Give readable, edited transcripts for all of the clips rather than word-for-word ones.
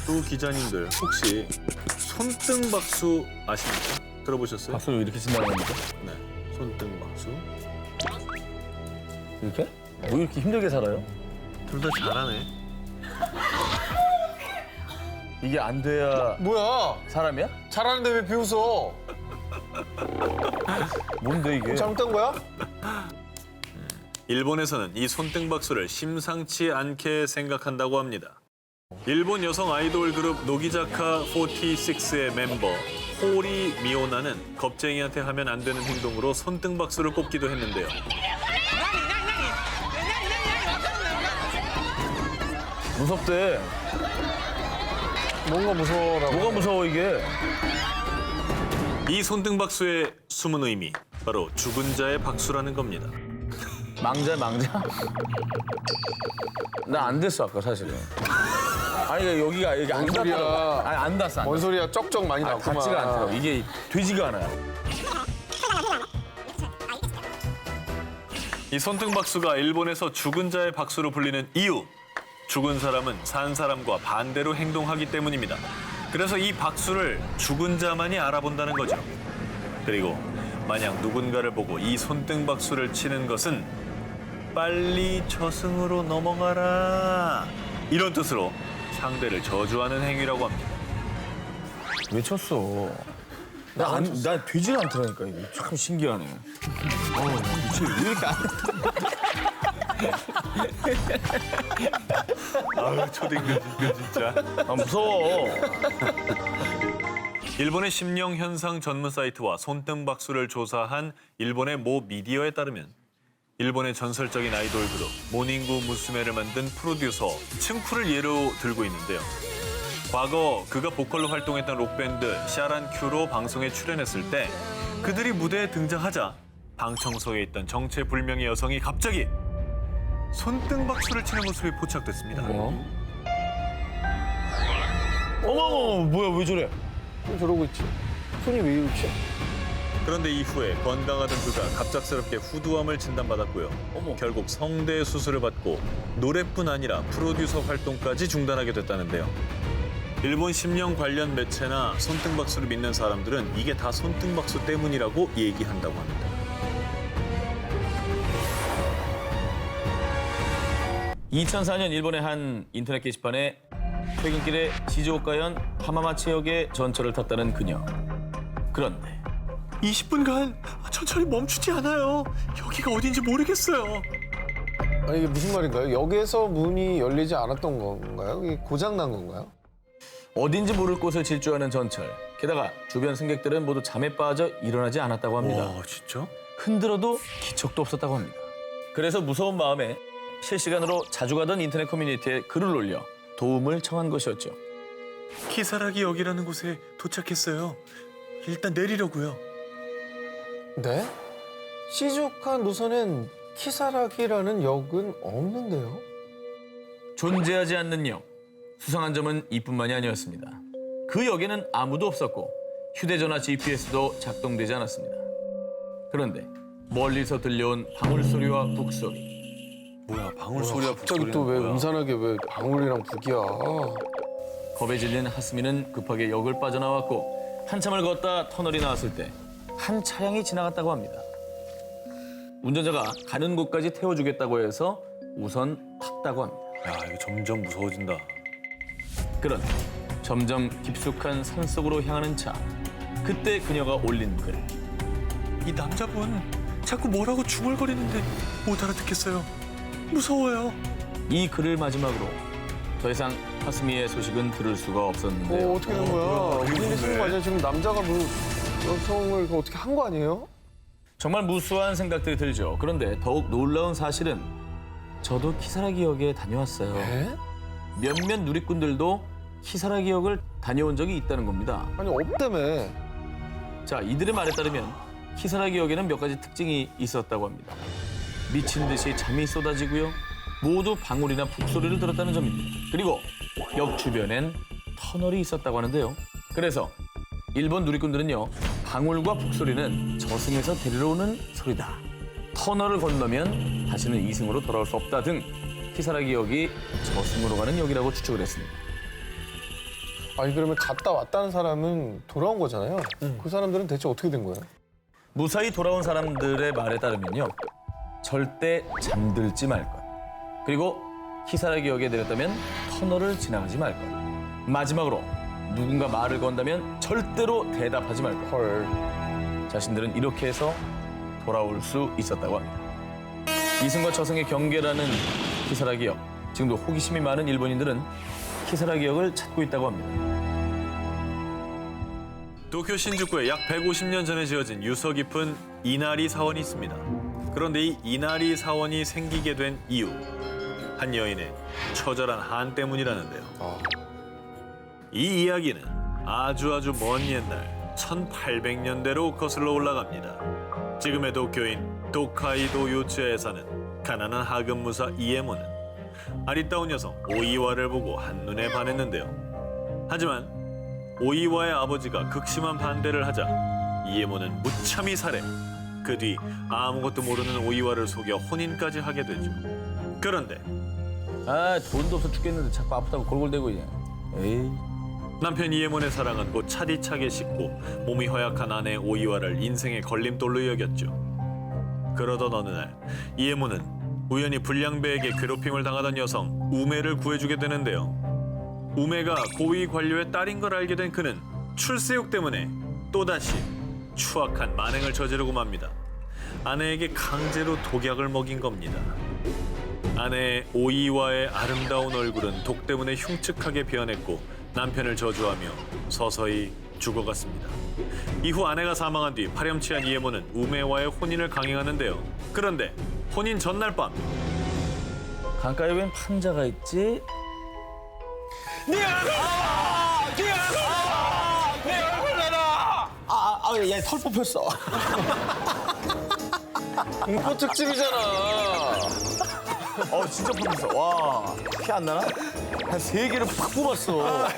두 기자님들 혹시 손등박수 아십니까? 들어보셨어요? 박수를 이렇게 친다는 겁니까? 네, 손등박수. 이렇게? 뭐 이렇게 힘들게 살아요? 둘 다 잘하네. 이게 안 돼야 뭐야? 사람이야? 잘하는데 왜 비웃어? 뭔데 이게? 잘못된 거야? 일본에서는 이 손등박수를 심상치 않게 생각한다고 합니다. 일본 여성 아이돌 그룹 노기자카 46의 멤버 호리 미오나는 겁쟁이한테 하면 안 되는 행동으로 손등박수를 꼽기도 했는데요. 무섭대. 뭔가 무서워라고. 뭐가 무서워 이게? 이 손등박수의 숨은 의미, 바로 죽은 자의 박수라는 겁니다. 망자 망자? 나 안 됐어 아까 사실은. 아니 여기가 이게 안 뭔 소리야. 닿더라고. 아니 안 닿았어. 안 뭔 닿았어. 소리야? 쩍쩍 많이 났구만. 닿지가 않더라고. 이게 되지가 않아요. 이 손등박수가 일본에서 죽은 자의 박수로 불리는 이유, 죽은 사람은 산 사람과 반대로 행동하기 때문입니다. 그래서 이 박수를 죽은 자만이 알아본다는 거죠. 그리고 만약 누군가를 보고 이 손등박수를 치는 것은 빨리 저승으로 넘어가라 이런 뜻으로 상대를 저주하는 행위라고 합니다. 왜 쳤어? 나 되지가 않더라니까 이게. 참 신기하네. 미치 왜 이렇게 안... 아유 초딩들 진짜. 아, 무서워. 일본의 심령 현상 전문 사이트와 손등박수를 조사한 일본의 모 미디어에 따르면 일본의 전설적인 아이돌 그룹 모닝구 무스메를 만든 프로듀서 층쿠를 예로 들고 있는데요. 과거 그가 보컬로 활동했던 록밴드 샤란큐로 방송에 출연했을 때 그들이 무대에 등장하자 방청석에 있던 정체불명의 여성이 갑자기 손등박수를 치는 모습이 포착됐습니다. 어머 뭐야 왜 저래? 왜 저러고 있지? 손이 왜 이렇지? 그런데 이후에 건강하던 그가 갑작스럽게 후두암을 진단받았고요. 결국 성대 수술을 받고 노래뿐 아니라 프로듀서 활동까지 중단하게 됐다는데요. 일본 심령 관련 매체나 손등박수를 믿는 사람들은 이게 다 손등박수 때문이라고 얘기한다고 합니다. (2004년) 일본의 한 인터넷 게시판에 퇴근길에 시즈오카현 하마마치역에 전철을 탔다는 그녀. 그런데 20분간 천천히 멈추지 않아요. 여기가 어딘지 모르겠어요. 아니 이게 무슨 말인가요? 역에서 문이 열리지 않았던 건가요? 이게 고장 난 건가요? 어딘지 모를 곳을 질주하는 전철. 게다가 주변 승객들은 모두 잠에 빠져 일어나지 않았다고 합니다. 와 진짜? 흔들어도 기척도 없었다고 합니다. 그래서 무서운 마음에 실시간으로 자주 가던 인터넷 커뮤니티에 글을 올려 도움을 청한 것이었죠. 키사라기 역이라는 곳에 도착했어요. 일단 내리려고요. 네? 시즈오카 노선엔 키사라기라는 역은 없는데요? 존재하지 않는 역. 수상한 점은 이뿐만이 아니었습니다. 그 역에는 아무도 없었고 휴대전화 GPS도 작동되지 않았습니다. 그런데 멀리서 들려온 방울 소리와 북 소리. 뭐야 방울 소리야 갑자기 또 왜 음산하게 왜 방울이랑 북이야? 겁에 질린 하스미는 급하게 역을 빠져나왔고 한참을 걷다 터널이 나왔을 때 한 차량이 지나갔다고 합니다. 운전자가 가는 곳까지 태워주겠다고 해서 우선 탔다고 합니다. 야 이거 점점 무서워진다. 그런데 점점 깊숙한 산속으로 향하는 차. 그때 그녀가 올린 글. 이 남자분 자꾸 뭐라고 중얼거리는데 못 알아듣겠어요. 무서워요. 이 글을 마지막으로 더 이상 하스미의 소식은 들을 수가 없었는데요. 어떻게 된 거야? 무슨 쓰는 거 아니야? 지금 남자가 여성을 이거 어떻게 한 거 아니에요? 정말 무수한 생각들이 들죠. 그런데 더욱 놀라운 사실은 저도 키사라기 역에 다녀왔어요. 에? 몇몇 누리꾼들도 키사라기 역을 다녀온 적이 있다는 겁니다. 아니 없다며. 자, 이들의 말에 따르면 키사라기 역에는 몇 가지 특징이 있었다고 합니다. 미친 듯이 잠이 쏟아지고요. 모두 방울이나 북소리를 들었다는 점입니다. 그리고 역 주변엔 터널이 있었다고 하는데요. 그래서 일본 누리꾼들은요. 방울과 북소리는 저승에서 데리러 오는 소리다. 터널을 건너면 다시는 이승으로 돌아올 수 없다 등 키사라기 역이 저승으로 가는 역이라고 추측을 했습니다. 아니 그러면 갔다 왔다는 사람은 돌아온 거잖아요. 그 사람들은 대체 어떻게 된 거예요? 무사히 돌아온 사람들의 말에 따르면요. 절대 잠들지 말 것. 그리고 히사라기역에 내렸다면 터널을 지나가지 말 것. 마지막으로 누군가 말을 건다면 절대로 대답하지 말 것. 헐. 자신들은 이렇게 해서 돌아올 수 있었다고 합니다. 이승과 저승의 경계라는 히사라기역. 지금도 호기심이 많은 일본인들은 히사라기역을 찾고 있다고 합니다. 도쿄 신주쿠에 약 150년 전에 지어진 유서 깊은 이나리 사원이 있습니다. 그런데 이 이나리 사원이 생기게 된 이유, 한 여인의 처절한 한 때문이라는데요. 이 이야기는 아주 먼 옛날 1800년대로 거슬러 올라갑니다. 지금의 도쿄인 도카이도 요츠야에 사는 가난한 하급무사 이에모는 아리따운 여성 오이와를 보고 한눈에 반했는데요. 하지만 오이와의 아버지가 극심한 반대를 하자 이에모는 무참히 살해, 그 뒤 아무것도 모르는 오이와를 속여 혼인까지 하게 되죠. 그런데 아, 돈도 없어 죽겠는데 자꾸 아프다고 골골대고 그냥. 에이. 남편 이에몬의 사랑은 곧 차디차게 식고 몸이 허약한 아내 오이와를 인생의 걸림돌로 여겼죠. 그러던 어느 날 이에몬은 우연히 불량배에게 괴롭힘을 당하던 여성 우메를 구해주게 되는데요. 우메가 고위 관료의 딸인 걸 알게 된 그는 출세욕 때문에 또다시 추악한 만행을 저지르고 맙니다. 아내에게 강제로 독약을 먹인 겁니다. 아내 오이와의 아름다운 얼굴은 독 때문에 흉측하게 변했고 남편을 저주하며 서서히 죽어갔습니다. 이후 아내가 사망한 뒤 파렴치한 이에모는 우메와의 혼인을 강행하는데요. 그런데 혼인 전날 밤 강가에 웬 판자가 있지? 내 얼굴 내놔! 야, 털 뽑혔어. 공포 특집이잖아. 진짜 뽑혔어. 와, 피 안 나나? 한 3개를 팍 뽑았어.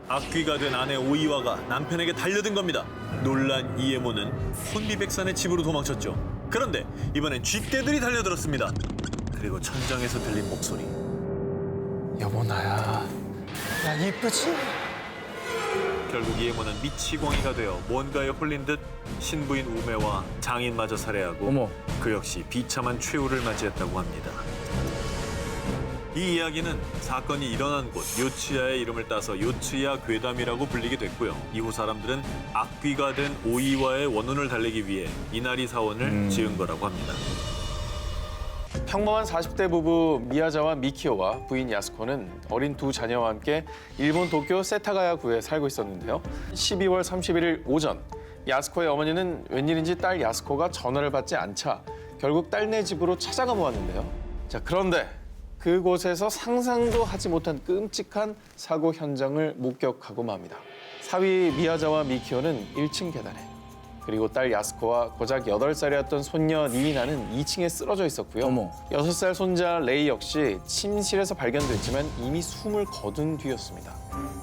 악귀가 된 아내 오이와가 남편에게 달려든 겁니다. 놀란 이에모는 혼비백산의 집으로 도망쳤죠. 그런데 이번엔 쥐떼들이 달려들었습니다. 그리고 천장에서 들린 목소리. 여보 나야. 야, 이쁘지? 결국 이에모는 미치광이가 되어 뭔가에 홀린 듯 신부인 우메와 장인마저 살해하고 어머. 그 역시 비참한 최후를 맞이했다고 합니다. 이 이야기는 사건이 일어난 곳 요츠야의 이름을 따서 요츠야 괴담이라고 불리게 됐고요. 이후 사람들은 악귀가 된 오이와의 원혼을 달래기 위해 이나리 사원을 지은 거라고 합니다. 평범한 40대 부부 미야자와 미키오와 부인 야스코는 어린 두 자녀와 함께 일본 도쿄 세타가야구에 살고 있었는데요. 12월 31일 오전 야스코의 어머니는 웬일인지 딸 야스코가 전화를 받지 않자 결국 딸네 집으로 찾아가 보았는데요. 자, 그런데 그곳에서 상상도 하지 못한 끔찍한 사고 현장을 목격하고 맙니다. 사위 미야자와 미키오는 1층 계단에, 그리고 딸 야스코와 고작 8살이었던 손녀 니이나는 2층에 쓰러져 있었고요. 어머. 6살 손자 레이 역시 침실에서 발견됐지만 이미 숨을 거둔 뒤였습니다.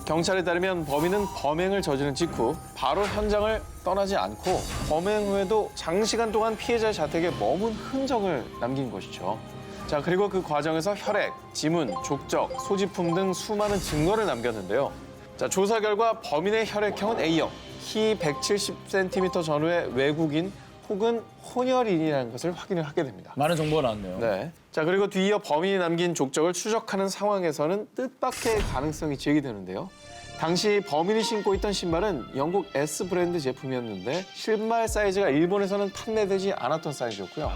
경찰에 따르면 범인은 범행을 저지른 직후 바로 현장을 떠나지 않고 범행 후에도 장시간 동안 피해자의 자택에 머문 흔적을 남긴 것이죠. 자, 그리고 그 과정에서 혈액, 지문, 족적, 소지품 등 수많은 증거를 남겼는데요. 자, 조사 결과 범인의 혈액형은 A형, 키 170cm 전후의 외국인 혹은 혼혈인이라는 것을 확인을 하게 됩니다. 많은 정보가 나왔네요. 네. 자, 그리고 뒤이어 범인이 남긴 족적을 추적하는 상황에서는 뜻밖의 가능성이 제기되는데요. 당시 범인이 신고 있던 신발은 영국 S 브랜드 제품이었는데 신발 사이즈가 일본에서는 판매되지 않았던 사이즈였고요.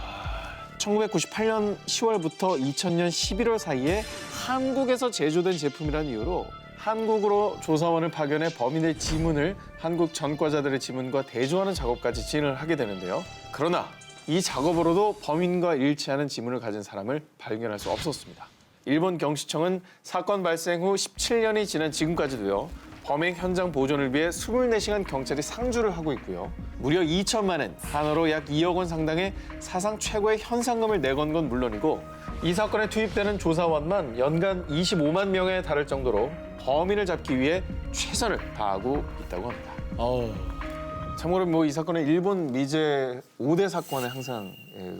1998년 10월부터 2000년 11월 사이에 한국에서 제조된 제품이라는 이유로 한국으로 조사원을 파견해 범인의 지문을 한국 전과자들의 지문과 대조하는 작업까지 진행을 하게 되는데요. 그러나 이 작업으로도 범인과 일치하는 지문을 가진 사람을 발견할 수 없었습니다. 일본 경시청은 사건 발생 후 17년이 지난 지금까지도요. 범행 현장 보존을 위해 24시간 경찰이 상주를 하고 있고요. 무려 2천만 엔, 한화로 약 2억 원 상당의 사상 최고의 현상금을 내건 건 물론이고 이 사건에 투입되는 조사원만 연간 25만 명에 달할 정도로 범인을 잡기 위해 최선을 다하고 있다고 합니다. 참고로 이 사건은 일본 미제 5대 사건에 항상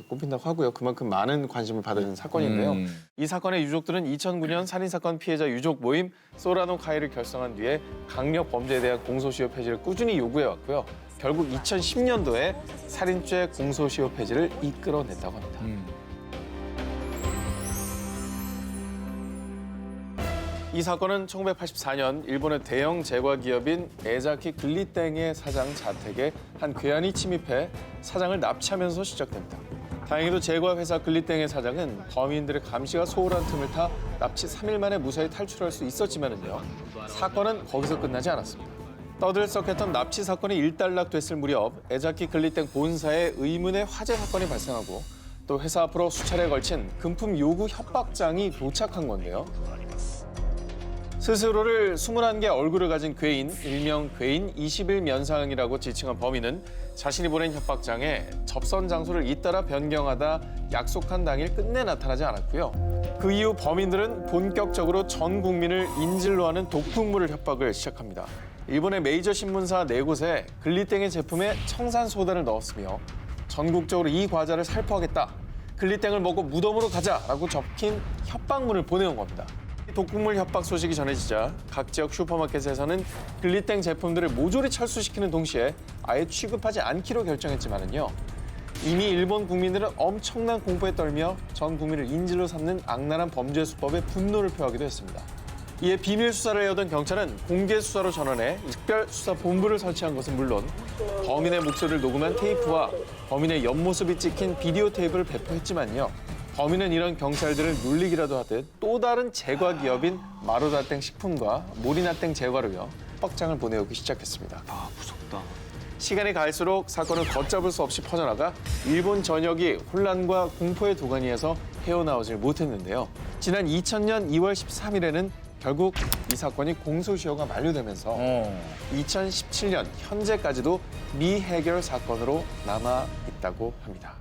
꼽힌다고 하고요. 그만큼 많은 관심을 받은 사건인데요. 이 사건의 유족들은 2009년 살인사건 피해자 유족 모임 소라노 카이를 결성한 뒤에 강력 범죄에 대한 공소시효 폐지를 꾸준히 요구해왔고요. 결국 2010년도에 살인죄 공소시효 폐지를 이끌어냈다고 합니다. 이 사건은 1984년 일본의 대형 제과 기업인 에자키 글리땡의 사장 자택에 한 괴한이 침입해 사장을 납치하면서 시작됩니다. 다행히도 제과 회사 글리땡의 사장은 범인들의 감시가 소홀한 틈을 타 납치 3일 만에 무사히 탈출할 수 있었지만은요. 사건은 거기서 끝나지 않았습니다. 떠들썩했던 납치 사건이 일단락됐을 무렵 에자키 글리땡 본사에 의문의 화재 사건이 발생하고 또 회사 앞으로 수차례 걸친 금품 요구 협박장이 도착한 건데요. 스스로를 21개 얼굴을 가진 괴인, 일명 괴인 21면상이라고 지칭한 범인은 자신이 보낸 협박장에 접선 장소를 잇따라 변경하다 약속한 당일 끝내 나타나지 않았고요. 그 이후 범인들은 본격적으로 전 국민을 인질로 하는 독극물을 협박을 시작합니다. 일본의 메이저 신문사 4곳에 글리땡의 제품에 청산소다를 넣었으며 전국적으로 이 과자를 살포하겠다. 글리땡을 먹고 무덤으로 가자라고 적힌 협박문을 보내온 겁니다. 독극물 협박 소식이 전해지자 각 지역 슈퍼마켓에서는 글리땡 제품들을 모조리 철수시키는 동시에 아예 취급하지 않기로 결정했지만은요. 이미 일본 국민들은 엄청난 공포에 떨며 전 국민을 인질로 삼는 악랄한 범죄 수법에 분노를 표하기도 했습니다. 이에 비밀 수사를 해오던 경찰은 공개 수사로 전환해 특별수사본부를 설치한 것은 물론 범인의 목소리를 녹음한 테이프와 범인의 옆모습이 찍힌 비디오 테이프를 배포했지만요. 범인은 이런 경찰들을 놀리기라도 하듯 또 다른 제과 기업인 마루다땡 식품과 모리나땡 제과로요. 협박장을 보내오기 시작했습니다. 아, 무섭다. 시간이 갈수록 사건은 걷잡을 수 없이 퍼져나가 일본 전역이 혼란과 공포의 도가니에서 헤어나오질 못했는데요. 지난 2000년 2월 13일에는 결국 이 사건이 공소시효가 만료되면서 2017년 현재까지도 미해결 사건으로 남아 있다고 합니다.